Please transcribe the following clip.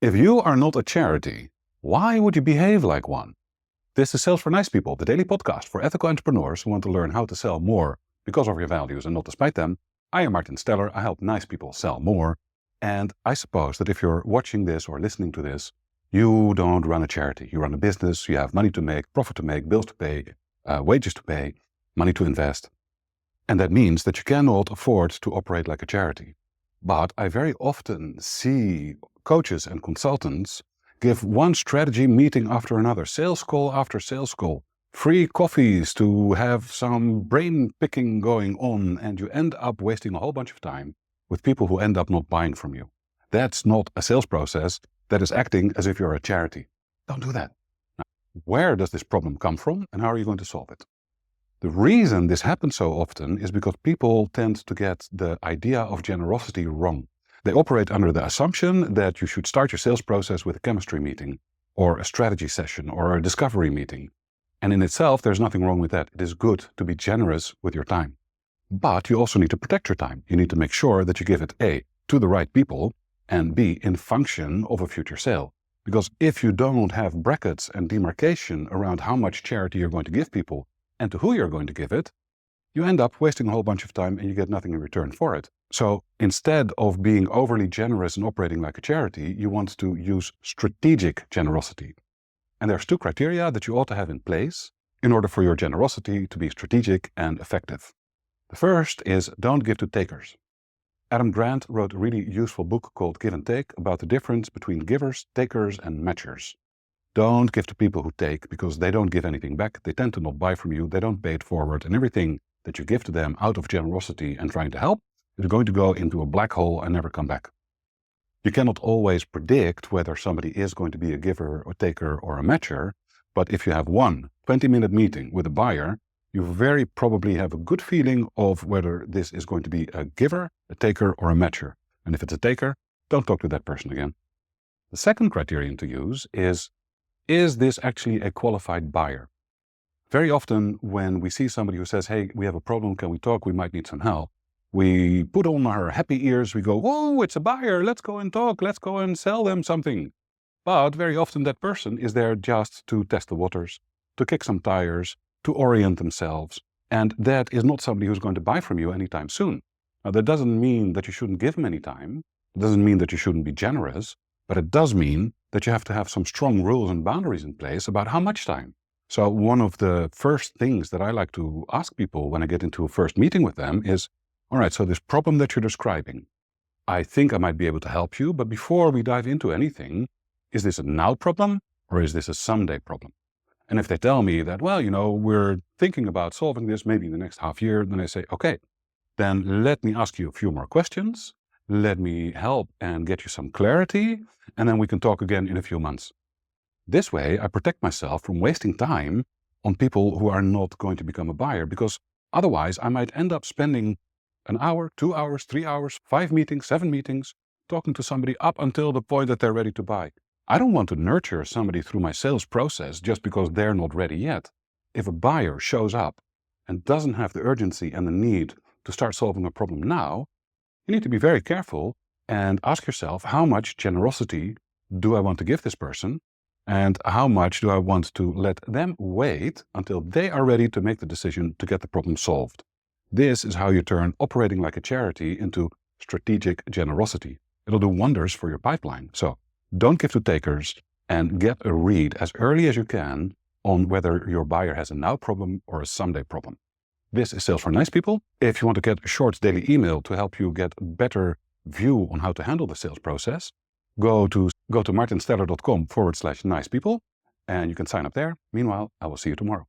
If you are not a charity, why would you behave like one? This is Sales for Nice People, the daily podcast for ethical entrepreneurs who want to learn how to sell more because of your values and not despite them. I am Martin Steller. I help nice people sell more. And I suppose that if you're watching this or listening to this, you don't run a charity. You run a business. You have money to make, profit to make, bills to pay, wages to pay, money to invest. And that means that you cannot afford to operate like a charity. But I very often see coaches and consultants give one strategy meeting after another, sales call after sales call, free coffees to have some brain picking going on, and you end up wasting a whole bunch of time with people who end up not buying from you. That's not a sales process. That is acting as if you're a charity. Don't do that. Now, where does this problem come from and how are you going to solve it? The reason this happens so often is because people tend to get the idea of generosity wrong. They operate under the assumption that you should start your sales process with a chemistry meeting or a strategy session or a discovery meeting. And in itself, there's nothing wrong with that. It is good to be generous with your time. But you also need to protect your time. You need to make sure that you give it A, to the right people, and B, in function of a future sale. Because if you don't have brackets and demarcation around how much charity you're going to give people and to who you're going to give it, you end up wasting a whole bunch of time and you get nothing in return for it. So instead of being overly generous and operating like a charity, you want to use strategic generosity. And there's two criteria that you ought to have in place in order for your generosity to be strategic and effective. The first is don't give to takers. Adam Grant wrote a really useful book called Give and Take about the difference between givers, takers, and matchers. Don't give to people who take because they don't give anything back. They tend to not buy from you. They don't pay it forward. And everything that you give to them out of generosity and trying to help is going to go into a black hole and never come back. You cannot always predict whether somebody is going to be a giver or taker or a matcher. But if you have one 20-minute meeting with a buyer, you very probably have a good feeling of whether this is going to be a giver, a taker, or a matcher. And if it's a taker, don't talk to that person again. The second criterion to use is this actually a qualified buyer? Very often when we see somebody who says, hey, we have a problem, can we talk? We might need some help. We put on our happy ears, we go, whoa, it's a buyer, let's go and talk, let's go and sell them something. But very often that person is there just to test the waters, to kick some tires, to orient themselves. And that is not somebody who's going to buy from you anytime soon. Now, that doesn't mean that you shouldn't give them any time. It doesn't mean that you shouldn't be generous, but it does mean that you have to have some strong rules and boundaries in place about how much time. So one of the first things that I like to ask people when I get into a first meeting with them is, all right, so this problem that you're describing, I think I might be able to help you, but before we dive into anything, is this a now problem or is this a someday problem? And if they tell me that, well, we're thinking about solving this maybe in the next half year, then I say, okay, then let me ask you a few more questions. Let me help and get you some clarity, and then we can talk again in a few months. This way, I protect myself from wasting time on people who are not going to become a buyer, because otherwise I might end up spending an hour, 2 hours, 3 hours, 5 meetings, 7 meetings, talking to somebody up until the point that they're ready to buy. I don't want to nurture somebody through my sales process just because they're not ready yet. If a buyer shows up and doesn't have the urgency and the need to start solving a problem now, you need to be very careful and ask yourself, how much generosity do I want to give this person? And how much do I want to let them wait until they are ready to make the decision to get the problem solved? This is how you turn operating like a charity into strategic generosity. It'll do wonders for your pipeline. So don't give to takers and get a read as early as you can on whether your buyer has a now problem or a someday problem. This is Sales for Nice People. If you want to get a short daily email to help you get a better view on how to handle the sales process, go to martinsteller.com/nicepeople and you can sign up there. Meanwhile, I will see you tomorrow.